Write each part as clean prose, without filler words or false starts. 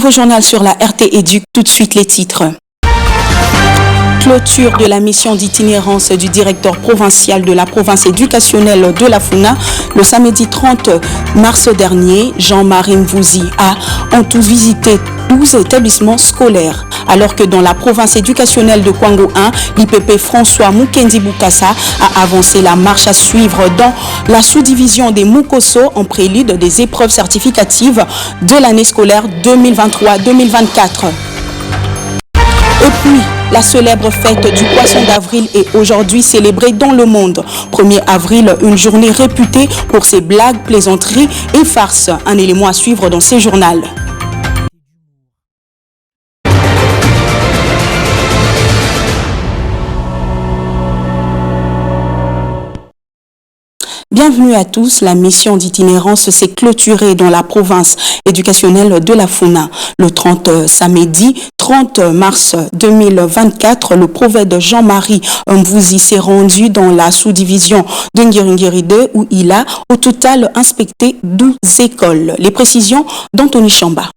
nouveau journal sur la RT Éduc, tout de suite les titres. Clôture de la mission d'itinérance du directeur provincial de la province éducationnelle de la Funa. Le samedi 30 mars dernier, Jean-Marie Mvouzi a en tout visité 12 établissements scolaires. Alors que dans la province éducationnelle de Kwango 1, l'IPP François Mukendi Boukassa a avancé la marche à suivre dans la sous-division des Mukoso en prélude des épreuves certificatives de l'année scolaire 2023-2024. Et puis, la célèbre fête du poisson d'avril est aujourd'hui célébrée dans le monde. 1er avril, une journée réputée pour ses blagues, plaisanteries et farces. Un élément à suivre dans ces journaux. Bienvenue à tous. La mission d'itinérance s'est clôturée dans la province éducationnelle de la Funa. Le samedi 30 mars 2024, le prophète Jean-Marie Mvouzi s'est rendu dans la sous-division de Ngiringiri 2 où il a au total inspecté 12 écoles. Les précisions d'Anthony Chamba.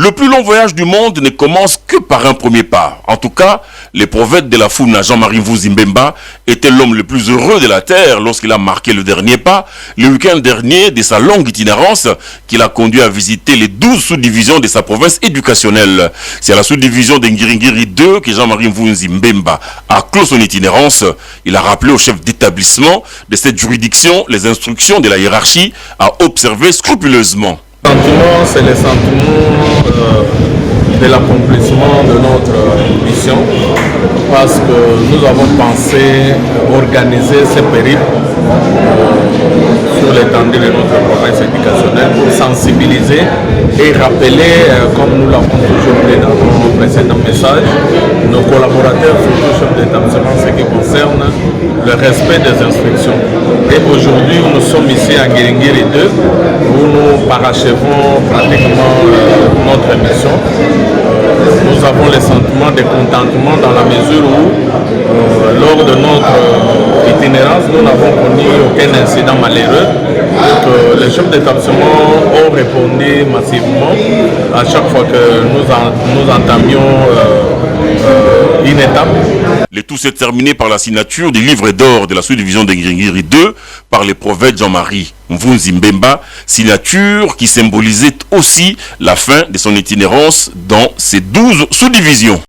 Le plus long voyage du monde ne commence que par un premier pas. En tout cas, le prophète de la Funa, Jean-Marie Mvouzi Mbemba, était l'homme le plus heureux de la terre lorsqu'il a marqué le dernier pas, le week-end dernier de sa longue itinérance, qu'il a conduit à visiter les 12 sous-divisions de sa province éducationnelle. C'est à la sous-division de Ngiringiri 2 que Jean-Marie Mvouzi Mbemba a clos son itinérance. Il a rappelé au chef d'établissement de cette juridiction les instructions de la hiérarchie à observer scrupuleusement. C'est le sentiment de l'accomplissement de notre mission parce que nous avons pensé organiser ce périple sur l'étendue de notre province éducationnelle pour sensibiliser et rappeler, comme nous l'avons toujours dit dans nos précédents messages, nos collaborateurs, surtout chefs d'établissement, ce qui concerne le respect des instructions. Et aujourd'hui, nous sommes ici à Ngiringiri 2 où nous parachevons pratiquement notre mission. Nous avons le sentiment de contentement dans la mesure où, lors de notre itinérance, nous n'avons connu aucun incident malheureux. Donc, les chefs d'établissement ont répondu massivement à chaque fois que nous entamions une étape. Le tout s'est terminé par la signature du livre d'or de la sous-division de Ngiringiri 2 par le prophète Jean-Marie Mvouzi Mbemba, signature qui symbolisait aussi la fin de son itinérance dans ces 12 sous-divisions.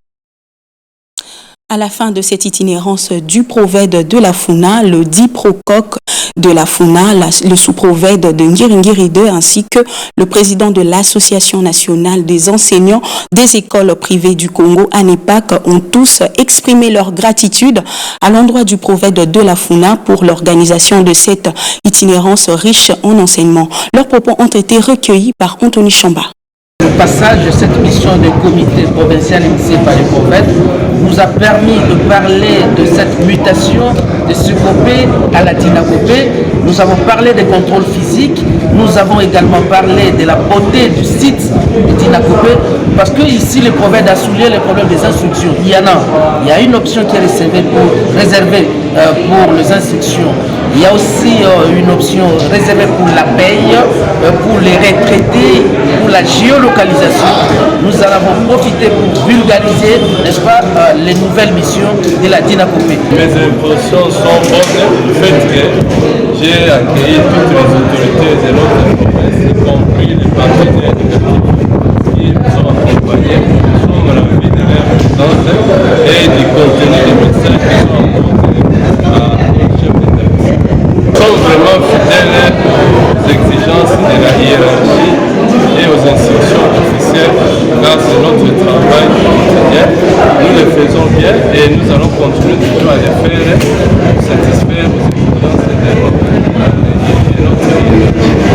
À la fin de cette itinérance du prophète de la Funa, le dit Procoq de la Funa, le sous-prophète de Ngiringiri 2 ainsi que le président de l'Association nationale des enseignants des écoles privées du Congo, ANEPAC, ont tous exprimé leur gratitude à l'endroit du prophète de la Funa pour l'organisation de cette itinérance riche en enseignements. Leurs propos ont été recueillis par Anthony Chamba. Le passage de cette mission de comité provincial initié par les prophètes nous a permis de parler de cette mutation de Sukopé à la Dinakopé. Nous avons parlé des contrôles physiques, nous avons également parlé de la beauté du site de Dinakopé, parce que ici le prophète a soulevé les problèmes des instructions. Il y a une option qui est réservée pour les instructions. Il y a aussi une option réservée pour la paye, pour les retraités, pour la géolocalisation. Nous en avons profité pour vulgariser, n'est-ce pas, les nouvelles missions de la Dinakopé. Mes impressions sont bonnes du fait que j'ai accueilli toutes les autorités de notre province, y compris les partenaires qui nous ont accompagnés pour nous la vie de leur présence et du contenu des messages qui sont apportés à nos chefs d'établissement. Nous sommes vraiment fidèles aux exigences de la hiérarchie et aux instructions officielles grâce à notre travail quotidien. Nous le faisons bien et nous allons continuer toujours à le faire pour satisfaire aux exigences de notre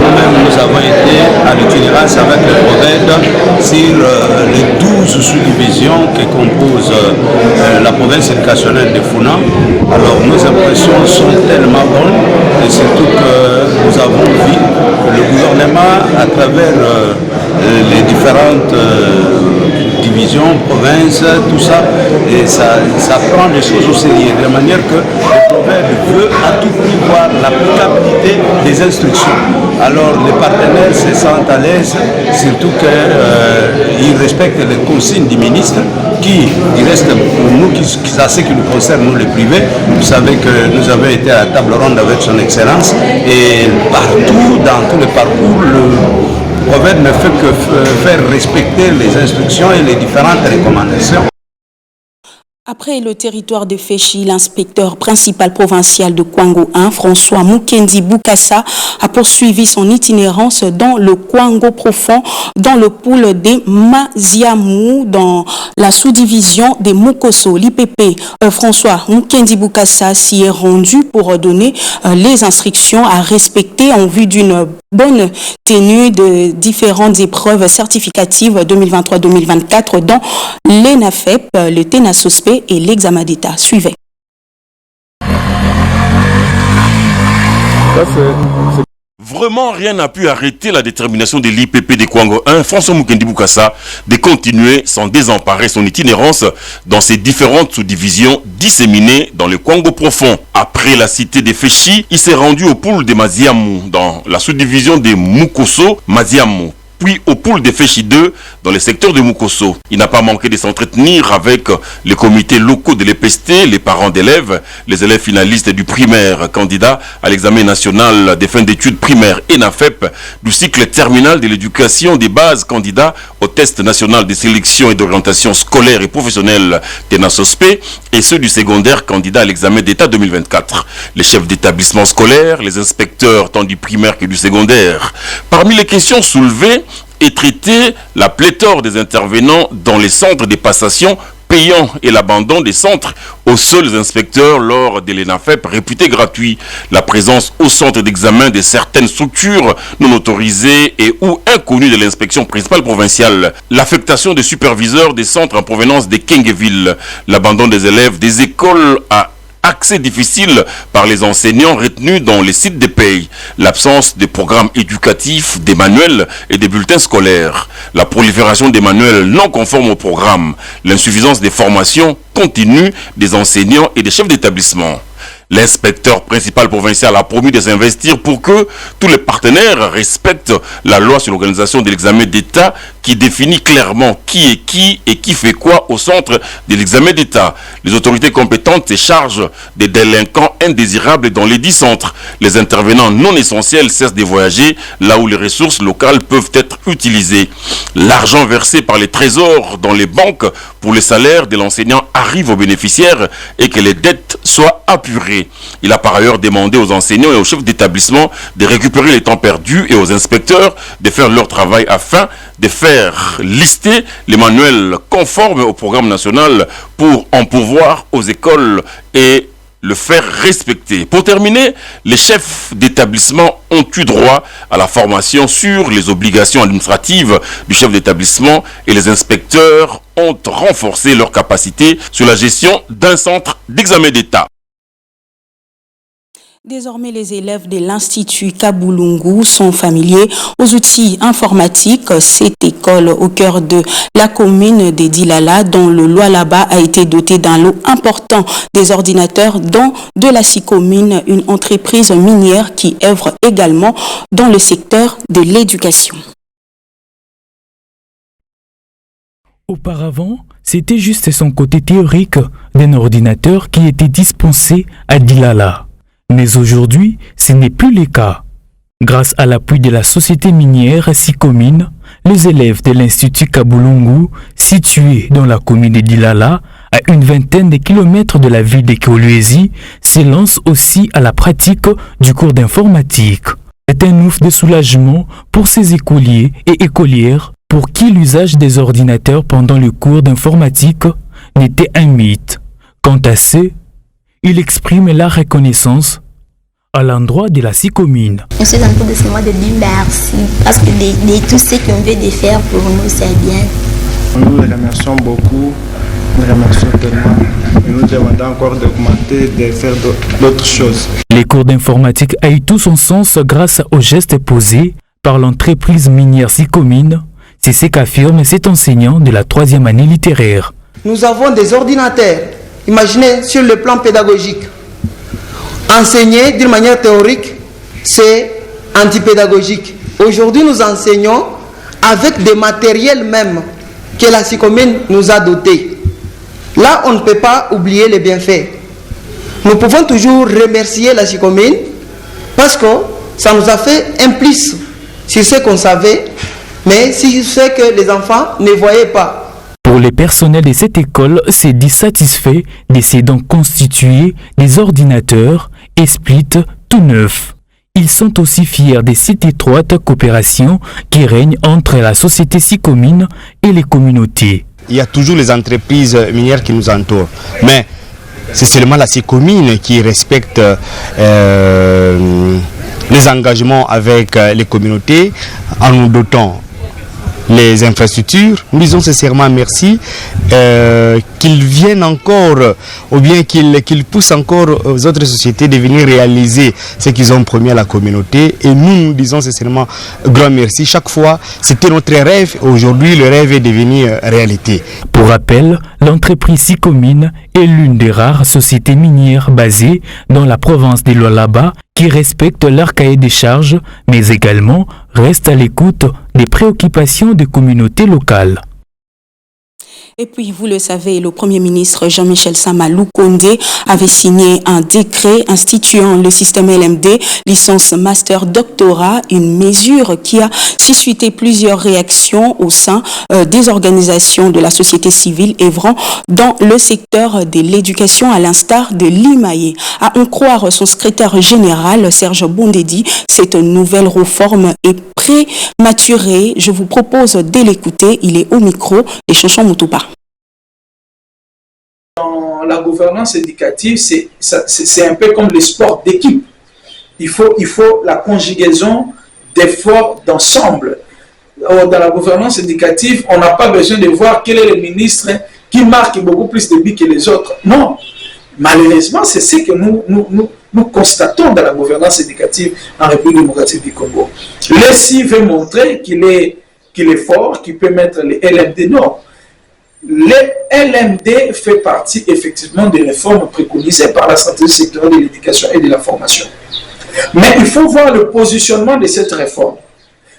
Nous-mêmes, nous avons été à l'itinérance avec le prophète sur les 12 sous-divisions qui composent la province éducationnelle de Funa. Alors nos impressions sont tellement bonnes et surtout que nous avons vu que le gouvernement, à travers les différentes divisions, provinces, tout ça, et ça prend des choses au sérieux, de manière que le prophète veut à tout prix voir l'applicabilité des les instructions. Alors les partenaires se sentent à l'aise, surtout qu'ils respectent les consignes du ministre qui, il reste pour nous, à ce qui nous concerne, nous les privés, vous savez que nous avons été à la table ronde avec son Excellence et partout, dans tous les parcours, le prophète ne fait que faire respecter les instructions et les différentes recommandations. Après le territoire de Féchi, l'inspecteur principal provincial de Kwango 1, François Mukendi Bukassa, a poursuivi son itinérance dans le Kwango profond, dans le pool des Maziamou, dans la sous-division des Mukoso, l'IPP. François Mukendi Bukassa s'y est rendu pour donner les instructions à respecter en vue d'une bonne tenue de différentes épreuves certificatives 2023-2024 dans l'ENAFEP, le TENASOSPE et l'examen d'État. Suivez. Vraiment, rien n'a pu arrêter la détermination de l'IPP de Kwango 1, François Mukendi Bukassa, de continuer sans désemparer son itinérance dans ces différentes sous-divisions disséminées dans le Kwango profond. Après la cité de Féchi, il s'est rendu au pool de Maziamou, dans la sous-division des Mukoso Maziamou, puis au pool de Féchi 2 dans le secteur de Mukoso. Il n'a pas manqué de s'entretenir avec les comités locaux de l'EPST, les parents d'élèves, les élèves finalistes du primaire, candidats à l'examen national des fins d'études primaires ENAFEP, du cycle terminal de l'éducation des bases, candidats au test national de sélection et d'orientation scolaire et professionnelle TENASOSPE, et ceux du secondaire, candidats à l'examen d'État 2024. Les chefs d'établissement scolaire, les inspecteurs tant du primaire que du secondaire. Parmi les questions soulevées, et traiter la pléthore des intervenants dans les centres de passation payants et l'abandon des centres aux seuls inspecteurs lors de l'ENAFEP réputés gratuits, la présence au centre d'examen de certaines structures non autorisées et ou inconnues de l'inspection principale provinciale, l'affectation des superviseurs des centres en provenance de Kengeville, l'abandon des élèves des écoles à accès difficile par les enseignants retenus dans les sites de paye, l'absence de programmes éducatifs, des manuels et des bulletins scolaires, la prolifération des manuels non conformes au programme, l'insuffisance des formations continues des enseignants et des chefs d'établissement. L'inspecteur principal provincial a promis de s'investir pour que tous les partenaires respectent la loi sur l'organisation de l'examen d'État qui définit clairement qui et qui fait quoi au centre de l'examen d'État. Les autorités compétentes se chargent des délinquants indésirables dans les 10 centres. Les intervenants non essentiels cessent de voyager là où les ressources locales peuvent être utilisées. L'argent versé par les trésors dans les banques pour les salaires de l'enseignant arrive aux bénéficiaires et que les dettes soient apurées. Il a par ailleurs demandé aux enseignants et aux chefs d'établissement de récupérer les temps perdus et aux inspecteurs de faire leur travail afin de faire lister les manuels conformes au programme national pour en pourvoir aux écoles et le faire respecter. Pour terminer, les chefs d'établissement ont eu droit à la formation sur les obligations administratives du chef d'établissement et les inspecteurs ont renforcé leur capacité sur la gestion d'un centre d'examen d'État. Désormais, les élèves de l'Institut Kabulungu sont familiers aux outils informatiques. Cette école au cœur de la commune de Dilala, dont le Lualaba a été doté d'un lot important des ordinateurs, dont de la SICOMINE, une entreprise minière qui œuvre également dans le secteur de l'éducation. Auparavant, c'était juste son côté théorique d'un ordinateur qui était dispensé à Dilala. Mais aujourd'hui, ce n'est plus le cas. Grâce à l'appui de la société minière SICOMINE, les élèves de l'Institut Kabulungu, situé dans la commune de Dilala, à une vingtaine de kilomètres de la ville de Kolwezi, se lancent aussi à la pratique du cours d'informatique. C'est un ouf de soulagement pour ces écoliers et écolières pour qui l'usage des ordinateurs pendant le cours d'informatique n'était un mythe. Quant à ceux, il exprime la reconnaissance à l'endroit de la SICOMINE. Je suis en train de seulement de dire merci parce que de tout ce qu'on veut de faire pour nous, c'est bien. Nous les remercions beaucoup, nous remercions tellement et nous demandons encore d'augmenter, de faire d'autres choses. Les cours d'informatique a eu tout son sens grâce aux gestes posés par l'entreprise minière SICOMINE. C'est ce qu'affirme cet enseignant de la 3e année littéraire. Nous avons des ordinateurs. Imaginez sur le plan pédagogique. Enseigner d'une manière théorique, c'est antipédagogiques. Aujourd'hui, nous enseignons avec des matériels même que la SICOMIN nous a dotés. Là, on ne peut pas oublier les bienfaits. Nous pouvons toujours remercier la SICOMIN parce que ça nous a fait un plus sur ce qu'on savait, mais sur ce que les enfants ne voyaient pas. Pour les personnels de cette école, c'est dissatisfait d'essayer d'en constituer des ordinateurs et split tout neufs. Ils sont aussi fiers de cette étroite coopération qui règne entre la société SICOMIN et les communautés. Il y a toujours les entreprises minières qui nous entourent, mais c'est seulement la SICOMIN qui respecte les engagements avec les communautés en nous dotant les infrastructures. Nous disons sincèrement merci qu'ils viennent encore ou bien qu'ils poussent encore aux autres sociétés de venir réaliser ce qu'ils ont promis à la communauté, et nous disons sincèrement grand merci. Chaque fois c'était notre rêve, aujourd'hui le rêve est devenu réalité. Pour rappel, l'entreprise SICOMIN est l'une des rares sociétés minières basées dans la province de Lualaba qui respectent leur cahier des charges, mais également restent à l'écoute des préoccupations des communautés locales. Et puis, vous le savez, le Premier ministre Jean-Michel Sama Lukonde avait signé un décret instituant le système LMD, licence master doctorat, une mesure qui a suscité plusieurs réactions au sein des organisations de la société civile œuvrant dans le secteur de l'éducation, à l'instar de l'IMAE. À en croire son secrétaire général, Serge Bondedi, cette nouvelle réforme est prématurée. Je vous propose de l'écouter. Il est au micro de Chanchon Moutoupa. Dans la gouvernance éducative, c'est un peu comme les sports d'équipe. Il faut la conjugaison d'efforts d'ensemble. Dans la gouvernance éducative, on n'a pas besoin de voir quel est le ministre qui marque beaucoup plus de buts que les autres. Non, malheureusement, c'est ce que nous constatons dans la gouvernance éducative en République démocratique du Congo. L'ESI veut montrer qu'il est fort, qu'il peut mettre les LMD. Non. Le LMD fait partie effectivement des réformes préconisées par la stratégie sectorielle de l'éducation et de la formation. Mais il faut voir le positionnement de cette réforme.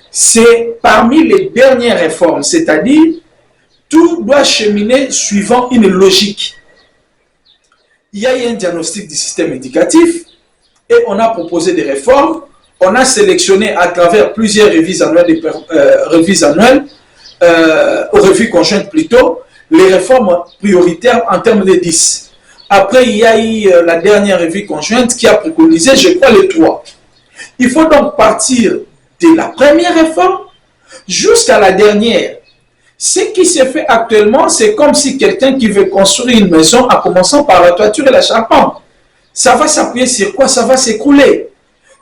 C'est parmi les dernières réformes, c'est-à-dire tout doit cheminer suivant une logique. Il y a eu un diagnostic du système éducatif et on a proposé des réformes. On a sélectionné à travers plusieurs revues conjointes plutôt, les réformes prioritaires en termes de 10. Après, il y a eu la dernière revue conjointe qui a préconisé, je crois, les 3. Il faut donc partir de la première réforme jusqu'à la dernière. Ce qui se fait actuellement, c'est comme si quelqu'un qui veut construire une maison, en commençant par la toiture et la charpente, ça va s'appuyer sur quoi? Ça va s'écrouler.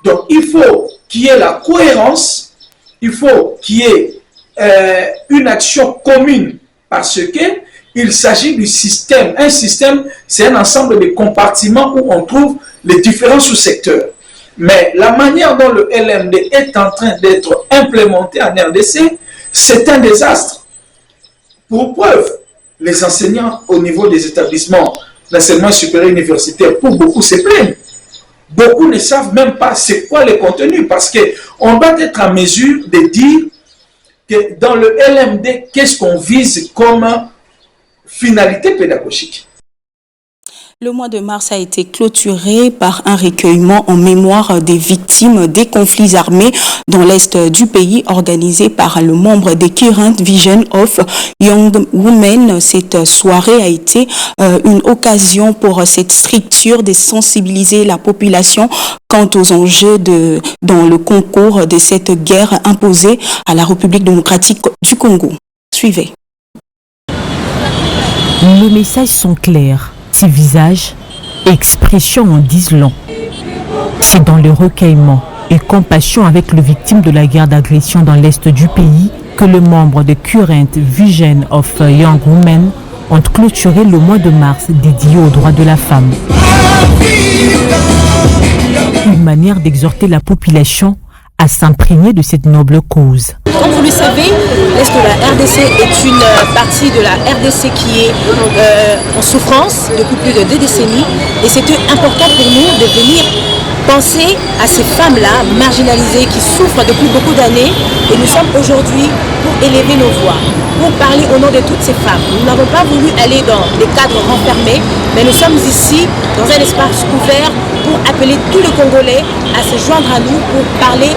Donc, il faut qu'il y ait la cohérence, il faut qu'il y ait une action commune, parce qu'il s'agit du système. Un système, c'est un ensemble de compartiments où on trouve les différents sous-secteurs. Mais la manière dont le LMD est en train d'être implémenté en RDC, c'est un désastre. Pour preuve, les enseignants au niveau des établissements d'enseignement supérieur universitaire, pour beaucoup, se plaignent. Beaucoup ne savent même pas c'est quoi le contenu, parce qu'on doit être en mesure de dire que dans le LMD, qu'est-ce qu'on vise comme finalité pédagogique. Le mois de mars a été clôturé par un recueillement en mémoire des victimes des conflits armés dans l'est du pays, organisé par le membre des Current Vision of Young Women. Cette soirée a été une occasion pour cette structure de sensibiliser la population quant aux enjeux dans le concours de cette guerre imposée à la République démocratique du Congo. Suivez. Les messages sont clairs. Ces visages, expressions en disent long. C'est dans le recueillement et compassion avec les victimes de la guerre d'agression dans l'est du pays que les membres de Current Vision of Young Women ont clôturé le mois de mars dédié aux droits de la femme. Une manière d'exhorter la population à s'imprégner de cette noble cause. Comme vous le savez, l'Est de la RDC est une partie de la RDC qui est en souffrance depuis plus de 2 décennies et c'était important pour nous de venir penser à ces femmes-là marginalisées qui souffrent depuis beaucoup d'années et nous sommes aujourd'hui pour élever nos voix, pour parler au nom de toutes ces femmes. Nous n'avons pas voulu aller dans des cadres renfermés, mais nous sommes ici dans un espace ouvert pour appeler tous les Congolais à se joindre à nous pour parler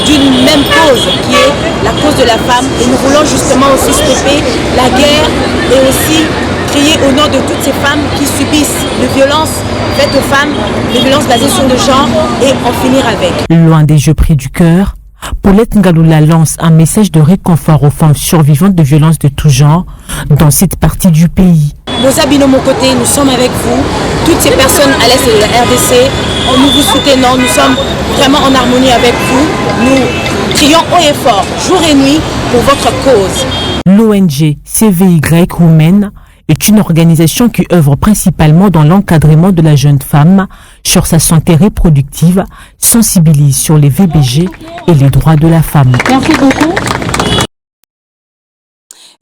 d'une même cause qui est la cause de la femme. Et nous voulons justement aussi stopper la guerre et aussi crier au nom de toutes ces femmes qui subissent les violences faites aux femmes, les violences basées sur le genre et en finir avec. Loin des jeux pris du cœur, Paulette Ngaloula lance un message de réconfort aux femmes survivantes de violences de tout genre dans cette partie du pays. Nos Abino mon côté, nous sommes avec vous. Toutes ces personnes à l'est de la RDC, nous vous soutenons, nous sommes vraiment en harmonie avec vous. Nous crions haut et fort, jour et nuit, pour votre cause. L'ONG CVY Women est une organisation qui œuvre principalement dans l'encadrement de la jeune femme sur sa santé reproductive, sensibilise sur les VBG et les droits de la femme. Merci beaucoup.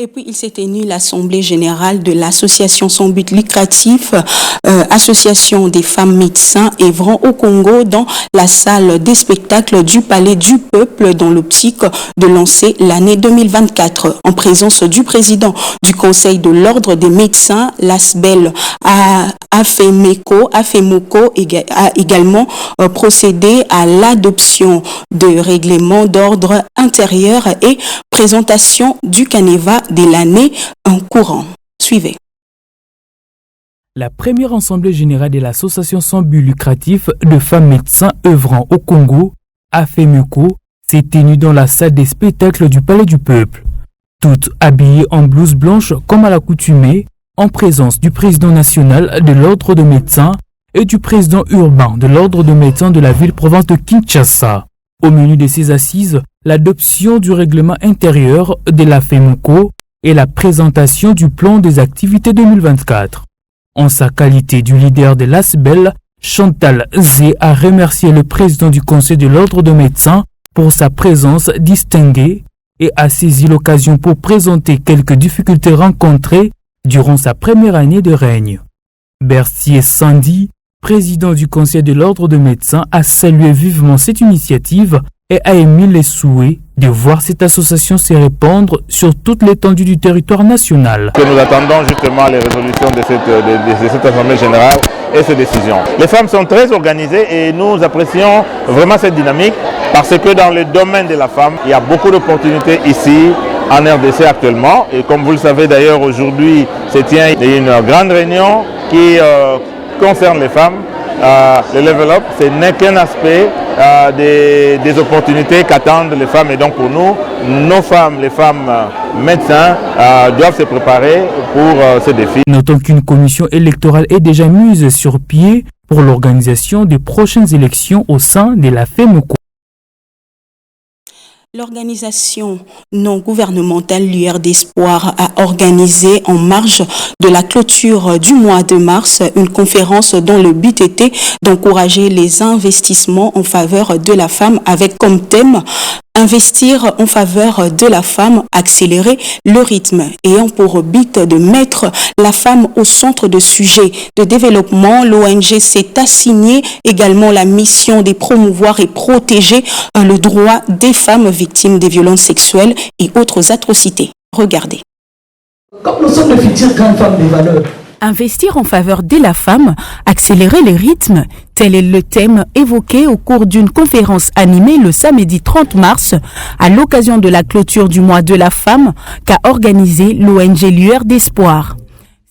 Et puis, il s'est tenu l'Assemblée générale de l'association sans but lucratif, Association des femmes médecins œuvrant au Congo dans la salle des spectacles du Palais du Peuple dans l'optique de lancer l'année 2024. En présence du président du Conseil de l'Ordre des médecins, l'ASBEL Afemoko a également procédé à l'adoption de règlements d'ordre intérieur et présentation du Caneva de l'année en courant. Suivez. La première assemblée générale de l'association sans but lucratif de femmes médecins œuvrant au Congo, AFEMECO, s'est tenue dans la salle des spectacles du Palais du Peuple. Toutes habillées en blouse blanche comme à l'accoutumée, en présence du président national de l'ordre de médecins et du président urbain de l'ordre de médecins de la ville-province de Kinshasa. Au menu de ces assises, l'adoption du règlement intérieur de la FEMUCO et la présentation du plan des activités 2024. En sa qualité du leader de l'ASBEL, Chantal Zé a remercié le président du Conseil de l'Ordre de médecins pour sa présence distinguée et a saisi l'occasion pour présenter quelques difficultés rencontrées durant sa première année de règne. Berthier Sandy, président du Conseil de l'Ordre de médecins, a salué vivement cette initiative et a émis les souhaits de voir cette association se répandre sur toute l'étendue du territoire national. Nous attendons justement les résolutions de cette Assemblée générale et ces décisions. Les femmes sont très organisées et nous apprécions vraiment cette dynamique parce que dans le domaine de la femme, il y a beaucoup d'opportunités ici en RDC actuellement. Et comme vous le savez d'ailleurs, aujourd'hui se tient une grande réunion qui concerne les femmes. Le level up, ce n'est qu'un aspect des opportunités qu'attendent les femmes. Et donc pour nous, nos femmes, les femmes médecins, doivent se préparer pour ces défis. Notons qu'une commission électorale est déjà mise sur pied pour l'organisation des prochaines élections au sein de la FEMUCO. L'organisation non gouvernementale Lueur d'Espoir a organisé en marge de la clôture du mois de mars une conférence dont le but était d'encourager les investissements en faveur de la femme avec comme thème investir en faveur de la femme, accélérer le rythme, ayant pour but de mettre la femme au centre de sujets de développement. L'ONG s'est assigné également la mission de promouvoir et protéger le droit des femmes victimes des violences sexuelles et autres atrocités. Regardez. Comme nous sommes de futures grandes femmes de valeur, investir en faveur de la femme, accélérer les rythmes, tel est le thème évoqué au cours d'une conférence animée le samedi 30 mars à l'occasion de la clôture du mois de la femme qu'a organisé l'ONG Lueur d'Espoir.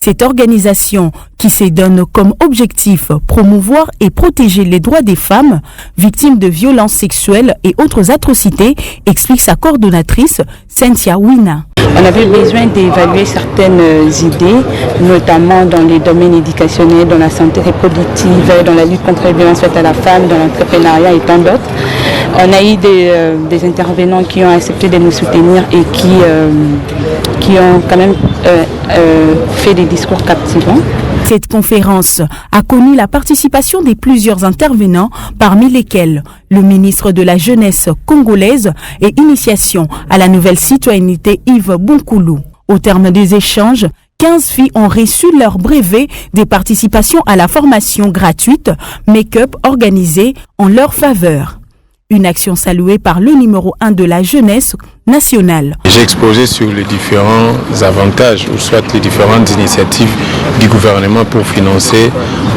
Cette organisation, qui se donne comme objectif promouvoir et protéger les droits des femmes victimes de violences sexuelles et autres atrocités, explique sa coordonnatrice Cynthia Wina. On avait besoin d'évaluer certaines idées, notamment dans les domaines éducationnels, dans la santé reproductive, dans la lutte contre les violences faites à la femme, dans l'entrepreneuriat et tant d'autres. On a eu des intervenants qui ont accepté de nous soutenir et qui ont quand même fait des discours captivants. Cette conférence a connu la participation de plusieurs intervenants, parmi lesquels le ministre de la Jeunesse congolaise et initiation à la nouvelle citoyenneté Yves Bunkoulou. Au terme des échanges, 15 filles ont reçu leur brevet des participations à la formation gratuite make-up organisée en leur faveur. Une action saluée par le numéro 1 de la jeunesse nationale. J'ai exposé sur les différents avantages ou soit les différentes initiatives du gouvernement pour financer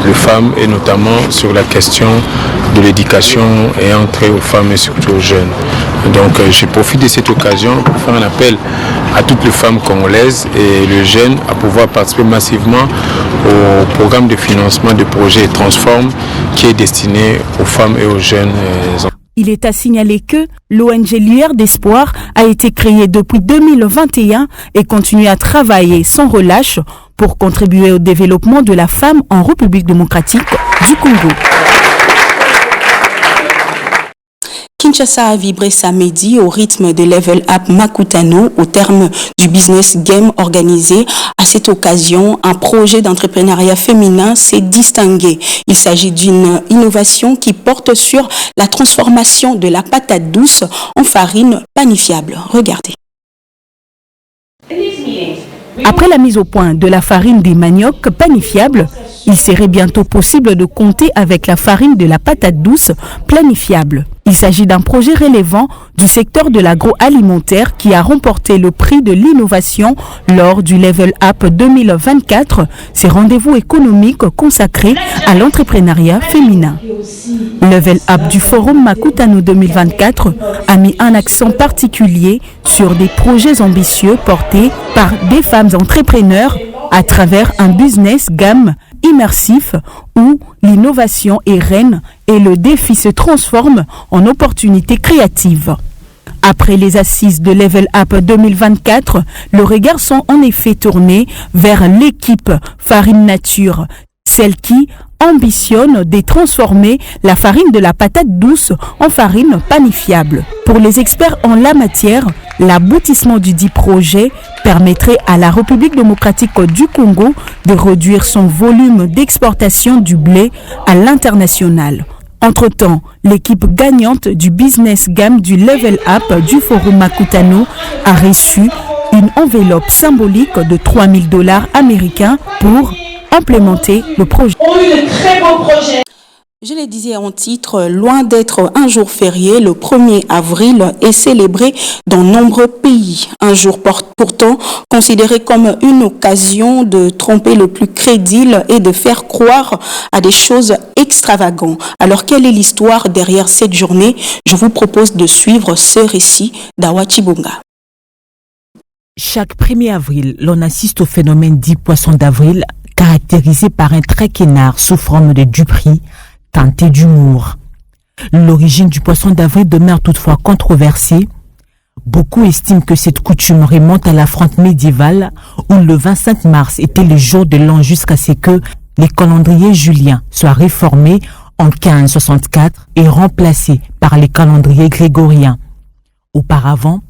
les femmes et notamment sur la question de l'éducation et entrée aux femmes et surtout aux jeunes. Donc je profite de cette occasion pour faire un appel à toutes les femmes congolaises et les jeunes à pouvoir participer massivement au programme de financement de projet Transform qui est destiné aux femmes et aux jeunes. Il est à signaler que l'ONG Lueur d'Espoir a été créée depuis 2021 et continue à travailler sans relâche pour contribuer au développement de la femme en République démocratique du Congo. Kinshasa a vibré samedi au rythme de Level Up Makutano au terme du business game organisé. À cette occasion, un projet d'entrepreneuriat féminin s'est distingué. Il s'agit d'une innovation qui porte sur la transformation de la patate douce en farine panifiable. Regardez. Après la mise au point de la farine des maniocs panifiables, il serait bientôt possible de compter avec la farine de la patate douce planifiable. Il s'agit d'un projet relevant du secteur de l'agroalimentaire qui a remporté le prix de l'innovation lors du Level Up 2024, ces rendez-vous économiques consacrés à l'entrepreneuriat féminin. Level Up du Forum Makutano 2024 a mis un accent particulier sur des projets ambitieux portés par des femmes entrepreneurs à travers un business gamme immersif où l'innovation est reine et le défi se transforme en opportunité créative. Après les assises de Level Up 2024, le regard sont en effet tournés vers l'équipe Farine Nature, celle qui ambitionne de transformer la farine de la patate douce en farine panifiable. Pour les experts en la matière, l'aboutissement du dit projet permettrait à la République démocratique du Congo de réduire son volume d'exportation du blé à l'international. Entre-temps, l'équipe gagnante du business game du Level Up du Forum Makutano a reçu une enveloppe symbolique de $3,000 américains pour implémenter le projet. Très beau projet. Je le disais en titre, loin d'être un jour férié, le 1er avril est célébré dans nombreux pays. Un jour pourtant considéré comme une occasion de tromper le plus crédible et de faire croire à des choses extravagantes. Alors quelle est l'histoire derrière cette journée? Je vous propose de suivre ce récit d'Awa Chibonga. Chaque 1er avril, l'on assiste au phénomène dit poisson d'avril, caractérisé par un trait quénard sous forme de duperie, teinté d'humour. L'origine du poisson d'avril demeure toutefois controversée. Beaucoup estiment que cette coutume remonte à la Fronde médiévale où le 25 mars était le jour de l'an jusqu'à ce que les calendriers juliens soient réformés en 1564 et remplacés par les calendriers grégoriens. Auparavant,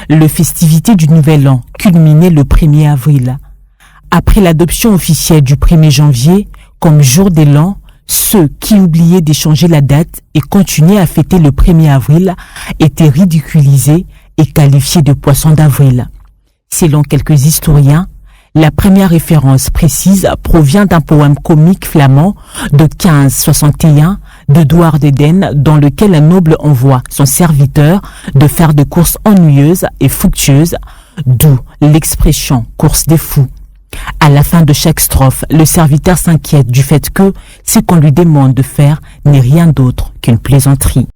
les festivités du Nouvel An culminaient le 1er avril. Après l'adoption officielle du 1er janvier comme jour de l'an, ceux qui oubliaient d'échanger la date et continuaient à fêter le 1er avril étaient ridiculisés et qualifiés de poissons d'avril. Selon quelques historiens, la première référence précise provient d'un poème comique flamand de 1561 d'Edouard d'Eden dans lequel un noble envoie son serviteur de faire des courses ennuyeuses et fructueuses, d'où l'expression « course des fous ». À la fin de chaque strophe, le serviteur s'inquiète du fait que ce qu'on lui demande de faire n'est rien d'autre qu'une plaisanterie.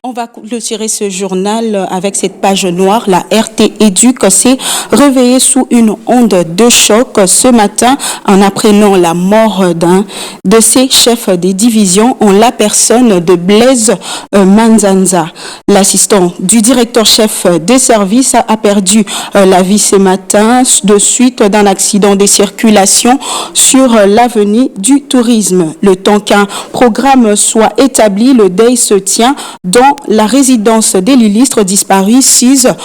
On va clôturer ce journal avec cette page noire. La RT Éduc s'est réveillée sous une onde de choc ce matin en apprenant la mort d'un de ses chefs des divisions en la personne de Blaise Manzanza. L'assistant du directeur-chef des services a perdu la vie ce matin de suite d'un accident de circulation sur l'avenue du tourisme. Le temps qu'un programme soit établi, le deuil se tient dans la résidence des l'illustre disparu 6-3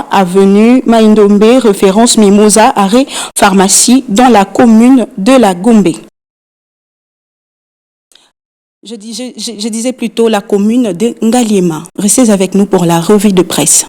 avenue Maïndombe, référence Mimosa, arrêt pharmacie dans la commune de la Gombe. Je disais plutôt la commune de Ngaliema. Restez avec nous pour la revue de presse.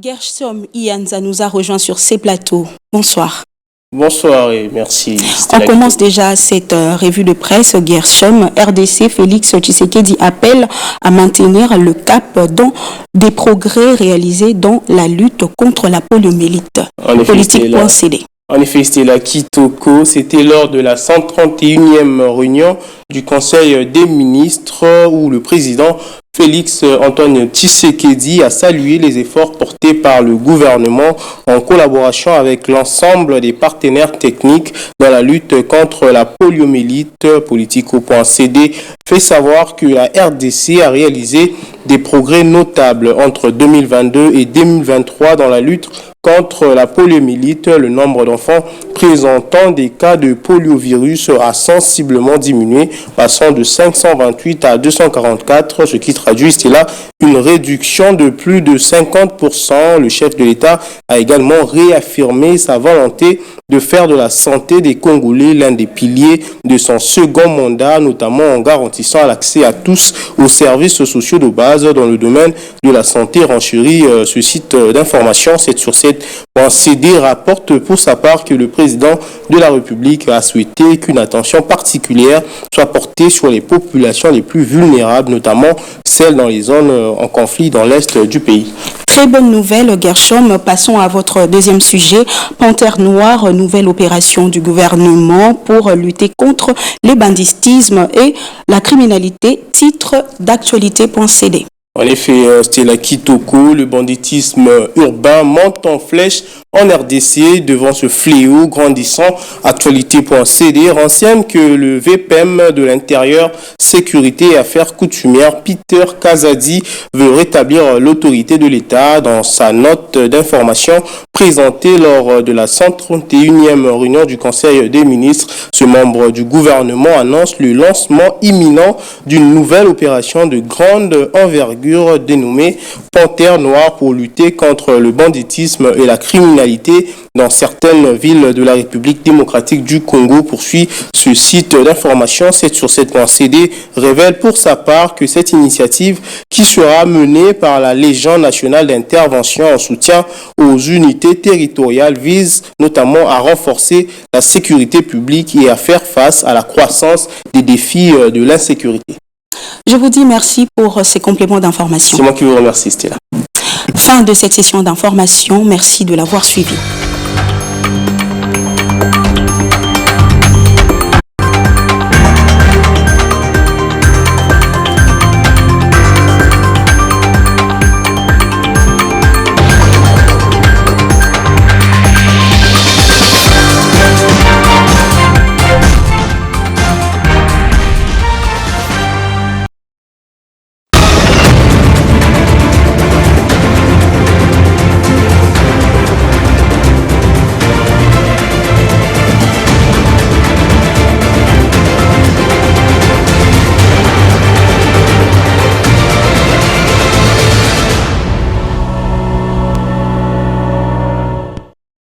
Gershom Ianza nous a rejoint sur ces plateaux. Bonsoir. Bonsoir et merci. On commence déjà cette revue de presse. Gershom, RDC, Félix Tshisekedi appelle à maintenir le cap dans des progrès réalisés dans la lutte contre la poliomyélite. Politique.cd. En effet, Stella Kitoko, c'était lors de la 131e réunion du Conseil des ministres où le président Félix Antoine Tshisekedi a salué les efforts portés par le gouvernement en collaboration avec l'ensemble des partenaires techniques dans la lutte contre la poliomyélite. Politico.cd fait savoir que la RDC a réalisé des progrès notables entre 2022 et 2023 dans la lutte contre la poliomyélite. Le nombre d'enfants présentant des cas de poliovirus a sensiblement diminué, passant de 528 à 244, ce qui traduit là une réduction de plus de 50%. Le chef de l'État a également réaffirmé sa volonté de faire de la santé des Congolais l'un des piliers de son second mandat, notamment en garantissant l'accès à tous aux services sociaux de base dans le domaine de la santé. Renchérit ce site d'information 7sur7.cd rapporte pour sa part que le président de la République a souhaité qu'une attention particulière soit portée sur les populations les plus vulnérables, notamment celles dans les zones en conflit dans l'est du pays. Très bonne nouvelle, Gershom. Passons à votre deuxième sujet. Panthère Noire, nouvelle opération du gouvernement pour lutter contre les banditismes et la criminalité. Titre d'actualité.cd. En effet, Stella Kitoko, le banditisme urbain monte en flèche en RDC devant ce fléau grandissant. Actualité.cd renseigne que le VPM de l'Intérieur, Sécurité et Affaires coutumières, Peter Kazadi, veut rétablir l'autorité de l'État. Dans sa note d'information présentée lors de la 131e réunion du Conseil des ministres, ce membre du gouvernement annonce le lancement imminent d'une nouvelle opération de grande envergure dénommée Panthère Noire pour lutter contre le banditisme et la criminalité dans certaines villes de la République démocratique du Congo, poursuit ce site d'information 7sur7.cd, révèle pour sa part que cette initiative, qui sera menée par la Légion nationale d'intervention en soutien aux unités territoriales, vise notamment à renforcer la sécurité publique et à faire face à la croissance des défis de l'insécurité. Je vous dis merci pour ces compléments d'information. C'est moi qui vous remercie, Stella. Fin de cette session d'information. Merci de l'avoir suivi.